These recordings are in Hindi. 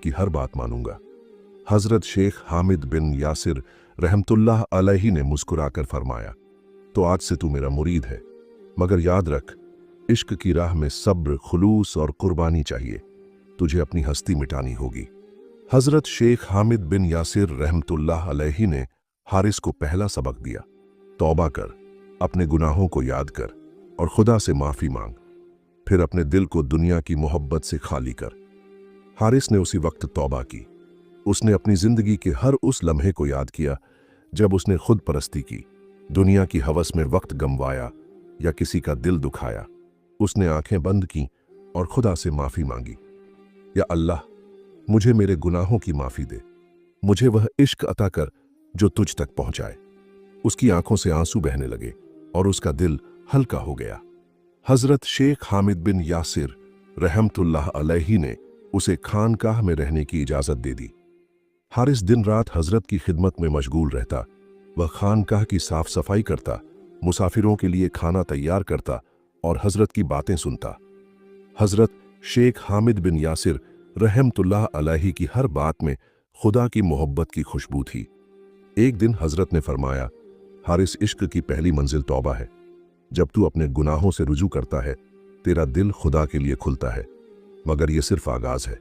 की हर बात मानूंगा। हजरत शेख हामिद बिन यासिर रहमतुल्लाह अलैहि ने मुस्कुराकर फरमाया, तो आज से तू मेरा मुरीद है, मगर याद रख, इश्क की राह में सब्र, खुलूस और कुर्बानी चाहिए। तुझे अपनी हस्ती मिटानी होगी। हजरत शेख हामिद बिन यासिर रहमतुल्लाह अलैहि ने हारिस को पहला सबक दिया, तौबा कर, अपने गुनाहों को याद कर और खुदा से माफी मांग, फिर अपने दिल को दुनिया की मोहब्बत से खाली कर। हारिस ने उसी वक्त तौबा की। उसने अपनी जिंदगी के हर उस लम्हे को याद किया जब उसने खुद परस्ती की, दुनिया की हवस में वक्त गंवाया या किसी का दिल दुखाया। उसने आंखें बंद की और खुदा से माफी मांगी, या अल्लाह, मुझे मेरे गुनाहों की माफी दे, मुझे वह इश्क अता कर जो तुझ तक पहुंचाए। उसकी आंखों से आंसू बहने लगे और उसका दिल हल्का हो गया। हजरत शेख हामिद बिन यासिर रहमतुल्लाह अलैहि ने उसे खानकाह में रहने की इजाजत दे दी। हारिस दिन रात हजरत की खिदमत में मशगूल रहता। वह खानकाह की साफ सफाई करता, मुसाफिरों के लिए खाना तैयार करता और हजरत की बातें सुनता। हजरत शेख हामिद बिन यासिर रहमतुल्लाह अलैहि की हर बात में खुदा की मोहब्बत की खुशबू थी। एक दिन हजरत ने फरमाया, हारिस, इश्क की पहली मंजिल तौबा है। जब तू अपने गुनाहों से रुजू करता है, तेरा दिल खुदा के लिए खुलता है, मगर यह सिर्फ आगाज है।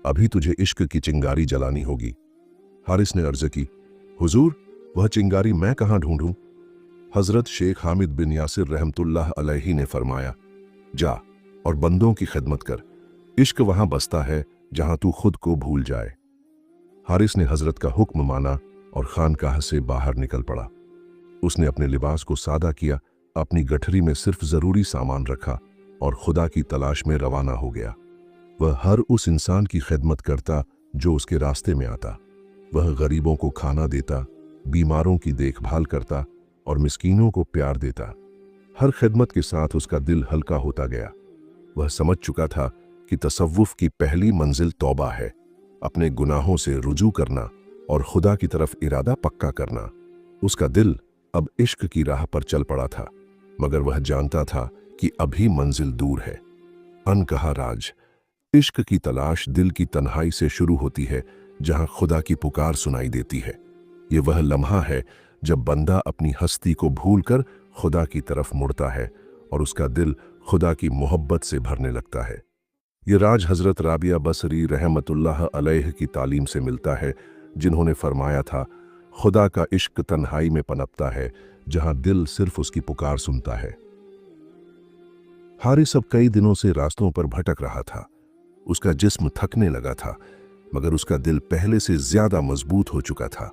अभी तुझे इश्क की चिंगारी जलानी होगी। हारिस ने अर्ज की, हुजूर, वह चिंगारी मैं कहां ढूंढूं? हजरत शेख हामिद बिन यासिर रहमतुल्लाह अलैहि ने फरमाया, जा और बंदों की खिदमत कर। इश्क वहां बसता है जहां तू खुद को भूल जाए। हारिस ने हजरत का हुक्म माना और खानकाह से बाहर निकल पड़ा। उसने अपने लिबास को सादा किया, अपनी गठरी में सिर्फ जरूरी सामान रखा और खुदा की तलाश में रवाना हो गया। वह हर उस इंसान की खिदमत करता जो उसके रास्ते में आता। वह गरीबों को खाना देता, बीमारों की देखभाल करता और मिस्कीनों को प्यार देता। हर खिदमत के साथ उसका दिल हल्का होता गया। वह समझ चुका था कि तसव्वुफ की पहली मंजिल तौबा है, अपने गुनाहों से रुजू करना और खुदा की तरफ इरादा पक्का करना। उसका दिल अब इश्क की राह पर चल पड़ा था, मगर वह जानता था कि अभी मंजिल दूर है। अनकहा राज, इश्क की तलाश दिल की तन्हाई से शुरू होती है, जहां खुदा की पुकार सुनाई देती है। ये वह लम्हा है जब बंदा अपनी हस्ती को भूलकर खुदा की तरफ मुड़ता है और उसका दिल खुदा की मोहब्बत से भरने लगता है। ये राज हजरत राबिया बसरी रहमतुल्लाह अलैह की तालीम से मिलता है, जिन्होंने फरमाया था, खुदा का इश्क तन्हाई में पनपता है, जहां दिल सिर्फ उसकी पुकार सुनता है। हारिस अब कई दिनों से रास्तों पर भटक रहा था। उसका जिस्म थकने लगा था, मगर उसका दिल पहले से ज्यादा मजबूत हो चुका था।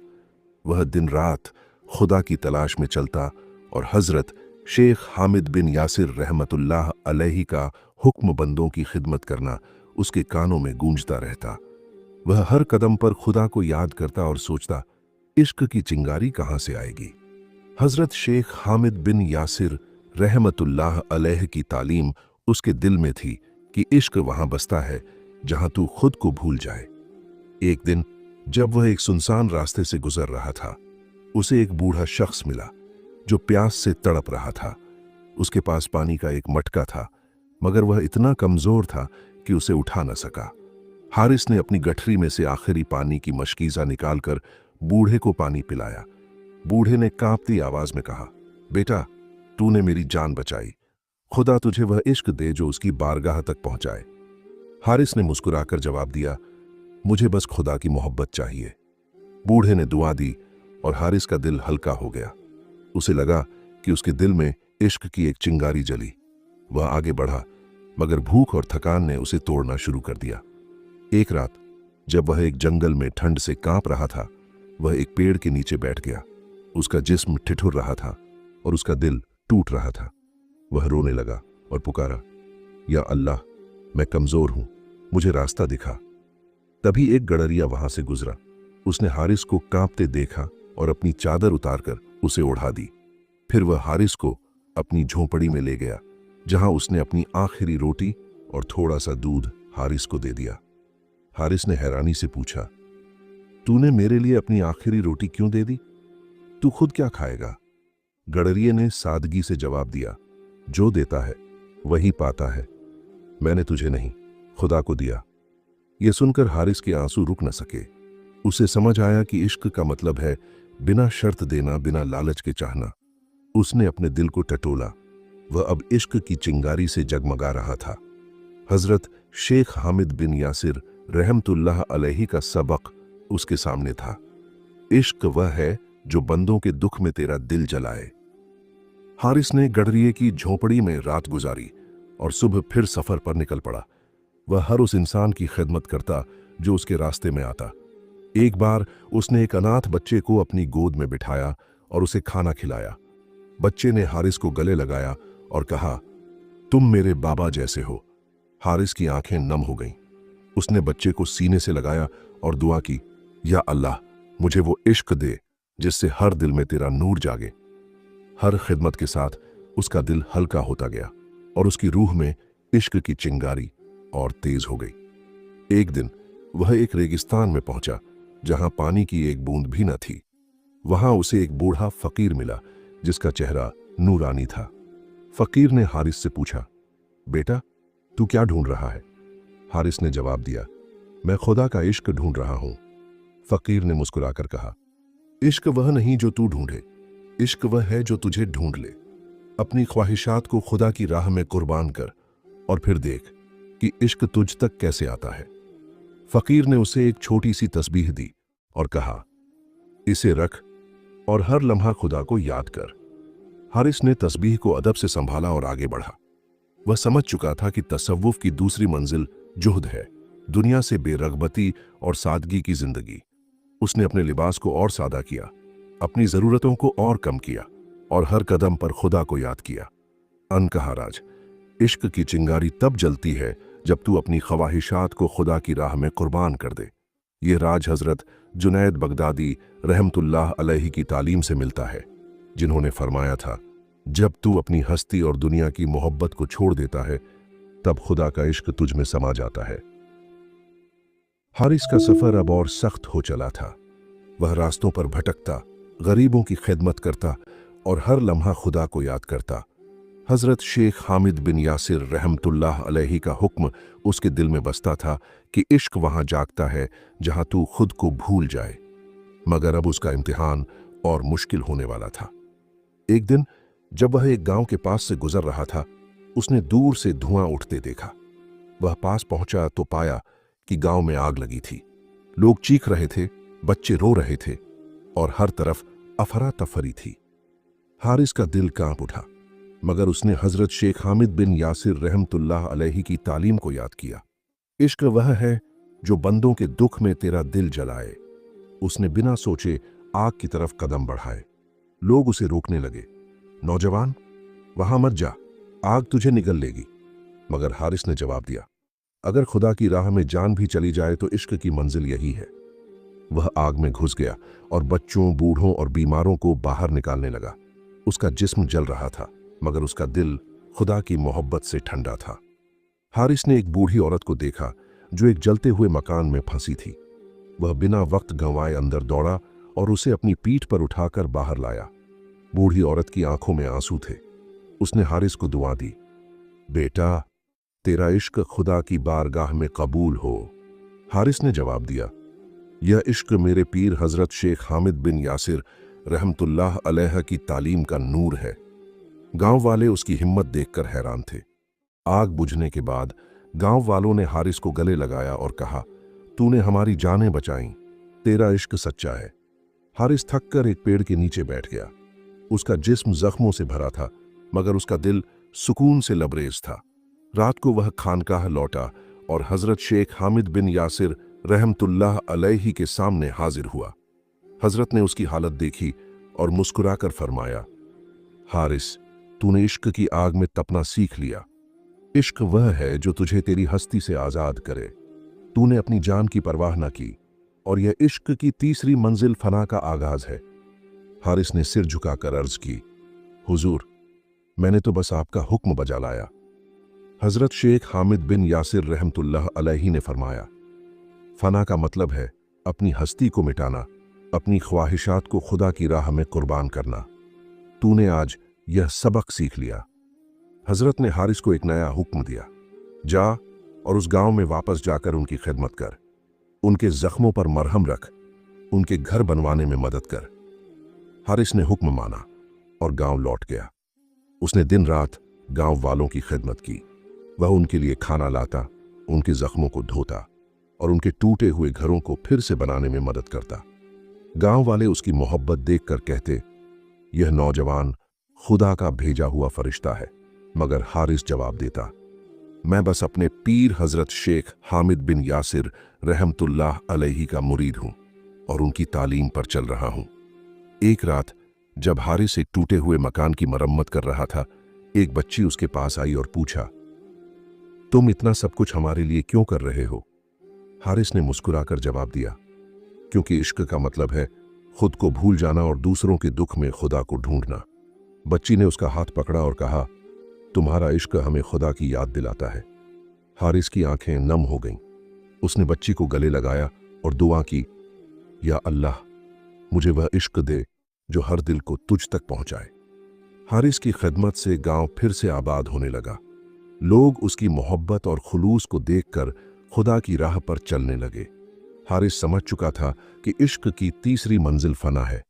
वह दिन रात खुदा की तलाश में चलता और हजरत शेख हामिद बिन यासिर रहमतुल्लाह अलैहि का हुक्म बंदों की खिदमत करना उसके कानों में गूंजता रहता। वह हर कदम पर खुदा को याद करता और सोचता, इश्क की चिंगारी कहां से आएगी। हजरत शेख हामिद बिन यासिर रहमतुल्लाह अलैह की तालीम उसके दिल में थी कि इश्क वहां बसता है जहां तू खुद को भूल जाए। एक दिन जब वह एक सुनसान रास्ते से गुजर रहा था, उसे एक बूढ़ा शख्स मिला जो प्यास से तड़प रहा था। उसके पास पानी का एक मटका था, मगर वह इतना कमजोर था कि उसे उठा न सका। हारिस ने अपनी गठरी में से आखिरी पानी की मशकीज़ा निकालकर बूढ़े को पानी पिलाया। बूढ़े ने कांपती आवाज में कहा, बेटा, तूने मेरी जान बचाई। खुदा तुझे वह इश्क दे जो उसकी बारगाह तक पहुंचाए। हारिस ने मुस्कुराकर जवाब दिया, मुझे बस खुदा की मोहब्बत चाहिए। बूढ़े ने दुआ दी और हारिस का दिल हल्का हो गया। उसे लगा कि उसके दिल में इश्क की एक चिंगारी जली। वह आगे बढ़ा, मगर भूख और थकान ने उसे तोड़ना शुरू कर दिया। एक रात जब वह एक जंगल में ठंड से कांप रहा था, वह एक पेड़ के नीचे बैठ गया। उसका जिस्म ठिठुर रहा था और उसका दिल टूट रहा था। वह रोने लगा और पुकारा, या अल्लाह, मैं कमजोर हूं, मुझे रास्ता दिखा। तभी एक गडरिया वहां से गुजरा। उसने हारिस को कांपते देखा और अपनी चादर उतारकर उसे ओढ़ा दी। फिर वह हारिस को अपनी झोंपड़ी में ले गया, जहां उसने अपनी आखिरी रोटी और थोड़ा सा दूध हारिस को दे दिया। हारिस ने हैरानी से पूछा, तूने मेरे लिए अपनी आखिरी रोटी क्यों दे दी? तू खुद क्या खाएगा? गडरिये ने सादगी से जवाब दिया, जो देता है वही पाता है। मैंने तुझे नहीं, खुदा को दिया। यह सुनकर हारिस के आंसू रुक न सके। उसे समझ आया कि इश्क का मतलब है बिना शर्त देना, बिना लालच के चाहना। उसने अपने दिल को टटोला। वह अब इश्क की चिंगारी से जगमगा रहा था। हजरत शेख हामिद बिन यासिर रहमतुल्लाह अलैहि का सबक उसके सामने था। इश्क वह है जो बंदों के दुख में तेरा दिल जलाए। हारिस ने गडरिए की झोपड़ी में रात गुजारी और सुबह फिर सफर पर निकल पड़ा। वह हर उस इंसान की खिदमत करता जो उसके रास्ते में आता। एक बार उसने एक अनाथ बच्चे को अपनी गोद में बिठाया और उसे खाना खिलाया। बच्चे ने हारिस को गले लगाया और कहा, तुम मेरे बाबा जैसे हो। हारिस की आंखें नम हो गईं। उसने बच्चे को सीने से लगाया और दुआ की, या अल्लाह, मुझे वो इश्क दे जिससे हर दिल में तेरा नूर जागे। हर खिदमत के साथ उसका दिल हल्का होता गया और उसकी रूह में इश्क की चिंगारी और तेज हो गई। एक दिन वह एक रेगिस्तान में पहुंचा जहां पानी की एक बूंद भी न थी। वहां उसे एक बूढ़ा फकीर मिला जिसका चेहरा नूरानी था। फकीर ने हारिस से पूछा, बेटा, तू क्या ढूंढ रहा है? हारिस ने जवाब दिया, मैं खुदा का इश्क ढूंढ रहा हूं। फकीर ने मुस्कुराकर कहा, इश्क वह नहीं जो तू ढूंढे, इश्क वह है जो तुझे ढूंढ ले। अपनी ख्वाहिशात को खुदा की राह में कुर्बान कर और फिर देख कि इश्क तुझ तक कैसे आता है। फकीर ने उसे एक छोटी सी तस्बीह दी और कहा, इसे रख और हर लम्हा खुदा को याद कर। हारिस ने तस्बीह को अदब से संभाला और आगे बढ़ा। वह समझ चुका था कि तसव्वुफ की दूसरी मंजिल जुहद है, दुनिया से बेरगबती और सादगी की जिंदगी। उसने अपने लिबास को और सादा किया, अपनी जरूरतों को और कम किया और हर कदम पर खुदा को याद किया। कहा राज, इश्क की चिंगारी तब जलती है जब तू अपनी ख्वाहिशात को खुदा की राह में कुर्बान कर दे। ये राज हजरत जुनैद बगदादी रहमतुल्लाह अलैहि की तालीम से मिलता है, जिन्होंने फरमाया था, जब तू अपनी हस्ती और दुनिया की मोहब्बत को छोड़ देता है तब खुदा का इश्क तुझ में समा जाता है। हारिस का सफर अब और सख्त हो चला था। वह रास्तों पर भटकता, गरीबों की खिदमत करता और हर लम्हा खुदा को याद करता। हजरत शेख हामिद बिन यासिर रहमतुल्लाह अलैहि का हुक्म उसके दिल में बसता था कि इश्क वहां जागता है जहां तू खुद को भूल जाए। मगर अब उसका इम्तिहान और मुश्किल होने वाला था। एक दिन जब वह एक गांव के पास से गुजर रहा था, उसने दूर से धुआं उठते देखा। वह पास पहुंचा तो पाया कि गांव में आग लगी थी। लोग चीख रहे थे, बच्चे रो रहे थे और हर तरफ अफरा तफरी थी। हारिस का दिल कांप उठा, मगर उसने हजरत शेख हामिद बिन यासिर रहमतुल्लाह अलैहि की तालीम को याद किया। इश्क वह है जो बंदों के दुख में तेरा दिल जलाए। उसने बिना सोचे आग की तरफ कदम बढ़ाए। लोग उसे रोकने लगे, नौजवान, वहां मत जा, आग तुझे निगल लेगी। मगर हारिस ने जवाब दिया, अगर खुदा की राह में जान भी चली जाए तो इश्क की मंजिल यही है। वह आग में घुस गया और बच्चों, बूढ़ों और बीमारों को बाहर निकालने लगा। उसका जिस्म जल रहा था, मगर उसका दिल खुदा की मोहब्बत से ठंडा था। हारिस ने एक बूढ़ी औरत को देखा जो एक जलते हुए मकान में फंसी थी। वह बिना वक्त गंवाए अंदर दौड़ा और उसे अपनी पीठ पर उठाकर बाहर लाया। बूढ़ी औरत की आंखों में आंसू थे। उसने हारिस को दुआ दी, बेटा, तेरा इश्क खुदा की बारगाह में कबूल हो। हारिस ने जवाब दिया, यह इश्क मेरे पीर हजरत शेख हामिद बिन यासिर रहमतुल्लाह अलैह की तालीम का नूर है। गांव वाले उसकी हिम्मत देखकर हैरान थे। आग बुझने के बाद गांव वालों ने हारिस को गले लगाया और कहा, तूने हमारी जानें बचाईं, तेरा इश्क सच्चा है। हारिस थक कर एक पेड़ के नीचे बैठ गया। उसका जिस्म जख्मों से भरा था, मगर उसका दिल सुकून से लबरेज था। रात को वह खानकाह लौटा और हजरत शेख हामिद बिन यासिर रहमतुल्लाह अलैहि के सामने हाजिर हुआ। हजरत ने उसकी हालत देखी और मुस्कुराकर फरमाया, हारिस, तूने इश्क की आग में तपना सीख लिया। इश्क वह है जो तुझे तेरी हस्ती से आजाद करे। तूने अपनी जान की परवाह न की और यह इश्क की तीसरी मंजिल फना का आगाज है। हारिस ने सिर झुकाकर अर्ज की, हुजूर, मैंने तो बस आपका हुक्म बजा लाया। हजरत शेख हामिद बिन यासिर रहमतुल्लाह अलैहि ने फरमाया, फना का मतलब है अपनी हस्ती को मिटाना, अपनी ख्वाहिशात को खुदा की राह में कुर्बान करना। तूने आज यह सबक सीख लिया। हजरत ने हारिस को एक नया हुक्म दिया, जा और उस गांव में वापस जाकर उनकी खिदमत कर, उनके जख्मों पर मरहम रख, उनके घर बनवाने में मदद कर। हारिस ने हुक्म माना और गांव लौट गया। उसने दिन रात गांव वालों की खिदमत की। वह उनके लिए खाना लाता, उनके जख्मों को धोता और उनके टूटे हुए घरों को फिर से बनाने में मदद करता। गांव वाले उसकी मोहब्बत देखकर कहते, यह नौजवान खुदा का भेजा हुआ फरिश्ता है। मगर हारिस जवाब देता, मैं बस अपने पीर हजरत शेख हामिद बिन यासिर रहमतुल्लाह अलैहि का मुरीद हूं और उनकी तालीम पर चल रहा हूं। एक रात जब हारिस एक टूटे हुए मकान की मरम्मत कर रहा था, एक बच्ची उसके पास आई और पूछा, तुम इतना सब कुछ हमारे लिए क्यों कर रहे हो? हारिस ने मुस्कुराकर जवाब दिया, क्योंकि इश्क का मतलब है खुद को भूल जाना और दूसरों के दुख में खुदा को ढूंढना। बच्ची ने उसका हाथ पकड़ा और कहा, तुम्हारा इश्क हमें खुदा की याद दिलाता है। हारिस की आंखें नम हो गईं। उसने बच्ची को गले लगाया और दुआ की, या अल्लाह, मुझे वह इश्क दे जो हर दिल को तुझ तक पहुंचाए। हारिस की खिदमत से गांव फिर से आबाद होने लगा। लोग उसकी मोहब्बत और खुलूस को देखकर खुदा की राह पर चलने लगे। हारिस समझ चुका था कि इश्क की तीसरी मंजिल फना है,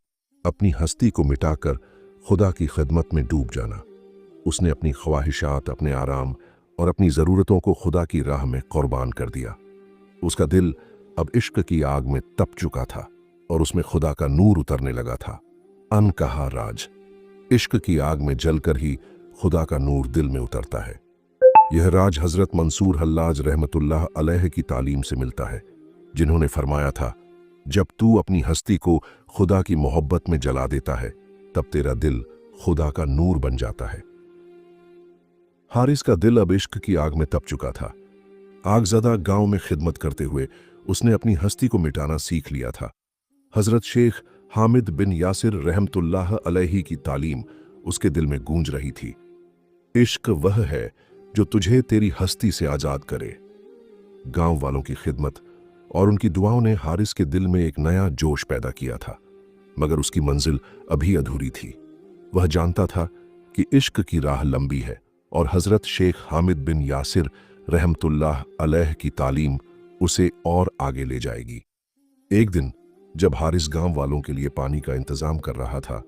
अपनी हस्ती को मिटाकर खुदा की खिदमत में डूब जाना। उसने अपनी ख्वाहिशात, अपने आराम और अपनी ज़रूरतों को खुदा की राह में कुर्बान कर दिया। उसका दिल अब इश्क की आग में तप चुका था और उसमें खुदा का नूर उतरने लगा था। अनकहा राज, इश्क की आग में जलकर ही खुदा का नूर दिल में उतरता है। यह राज हजरत मंसूर हल्लाज रहमतुल्लाह अलैह की तालीम से मिलता है, जिन्होंने फरमाया था, जब तू अपनी हस्ती को खुदा की मोहब्बत में जला देता है, तब तेरा दिल खुदा का नूर बन जाता है। हारिस का दिल अब इश्क की आग में तप चुका था। आगज़दा गांव में खिदमत करते हुए उसने अपनी हस्ती को मिटाना सीख लिया था। हजरत शेख हामिद बिन यासिर रहमतुल्लाह अलैहि की तालीम उसके दिल में गूंज रही थी। इश्क वह है जो तुझे तेरी हस्ती से आजाद करे। गांव वालों की खिदमत और उनकी दुआओं ने हारिस के दिल में एक नया जोश पैदा किया था, मगर उसकी मंजिल अभी अधूरी थी। वह जानता था कि इश्क की राह लंबी है और हजरत शेख हामिद बिन यासिर रहमतुल्लाह अलैह की तालीम उसे और आगे ले जाएगी। एक दिन जब हारिस गांव वालों के लिए पानी का इंतजाम कर रहा था,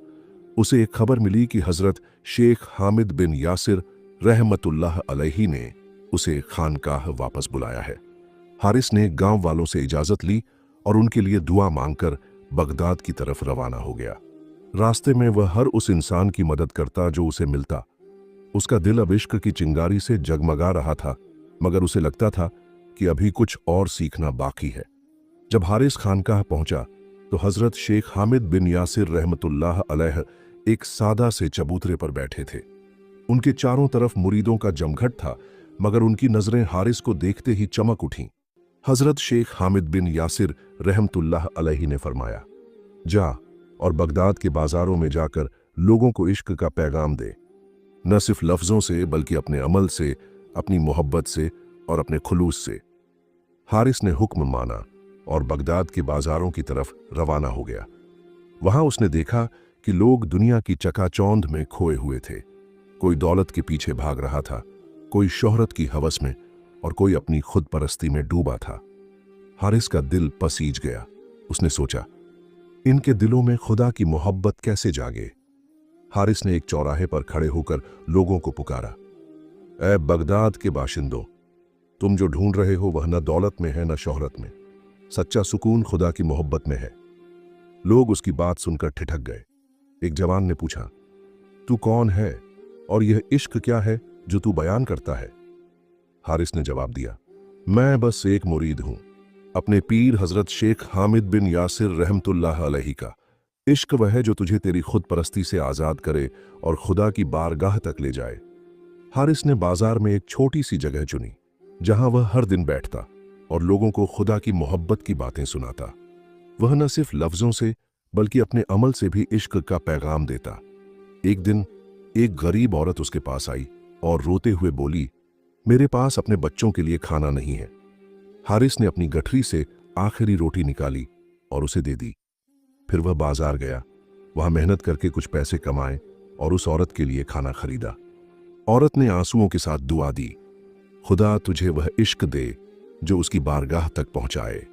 उसे एक खबर मिली कि हजरत शेख हामिद बिन यासिर रहमतुल्लाह अलैहि ने उसे खानकाह वापस बुलाया है। हारिस ने गांव वालों से इजाजत ली और उनके लिए दुआ मांगकर बगदाद की तरफ रवाना हो गया। रास्ते में वह हर उस इंसान की मदद करता जो उसे मिलता। उसका दिल अब इश्क की चिंगारी से जगमगा रहा था, मगर उसे लगता था कि अभी कुछ और सीखना बाकी है। जब हारिस खानकाह पहुंचा तो हजरत शेख हामिद बिन यासिर रहमतुल्लाह अलैह एक सादा से चबूतरे पर बैठे थे। उनके चारों तरफ मुरीदों का जमघट था, मगर उनकी नजरें हारिस को देखते ही चमक उठीं। हजरत शेख हामिद बिन यासिर रहमतुल्लाह अलैहि ने फरमाया, जा और बगदाद के बाजारों में जाकर लोगों को इश्क का पैगाम दे, न सिर्फ लफ्जों से बल्कि अपने अमल से, अपनी मोहब्बत से और अपने खुलूस से। हारिस ने हुक्म माना और बगदाद के बाजारों की तरफ रवाना हो गया। वहां उसने देखा कि लोग दुनिया की चकाचौंध में खोए हुए थे। कोई दौलत के पीछे भाग रहा था, कोई शोहरत की हवस में और कोई अपनी खुद परस्ती में डूबा था। हारिस का दिल पसीज गया। उसने सोचा, इनके दिलों में खुदा की मोहब्बत कैसे जागे। हारिस ने एक चौराहे पर खड़े होकर लोगों को पुकारा, ऐ बगदाद के बाशिंदों, तुम जो ढूंढ रहे हो वह न दौलत में है न शोहरत में, सच्चा सुकून खुदा की मोहब्बत में है। लोग उसकी बात सुनकर ठिठक गए। एक जवान ने पूछा, तू कौन है और यह इश्क क्या है जो तू बयान करता है? हारिस ने जवाब दिया, मैं बस एक मुरीद हूं, अपने पीर हजरत शेख हामिद बिन यासिर रहमतुल्लाह अलैहि का। इश्क वह है जो तुझे तेरी खुद परस्ती से आजाद करे और खुदा की बारगाह तक ले जाए। हारिस ने बाजार में एक छोटी सी जगह चुनी, जहां वह हर दिन बैठता और लोगों को खुदा की मोहब्बत की बातें सुनाता। वह न सिर्फ लफ्जों से बल्कि अपने अमल से भी इश्क का पैगाम देता। एक दिन एक गरीब औरत उसके पास आई और रोते हुए बोली, मेरे पास अपने बच्चों के लिए खाना नहीं है। हारिस ने अपनी गठरी से आखिरी रोटी निकाली और उसे दे दी। फिर वह बाजार गया, वहां मेहनत करके कुछ पैसे कमाए और उस औरत के लिए खाना खरीदा। औरत ने आंसुओं के साथ दुआ दी, खुदा तुझे वह इश्क दे जो उसकी बारगाह तक पहुंचाए।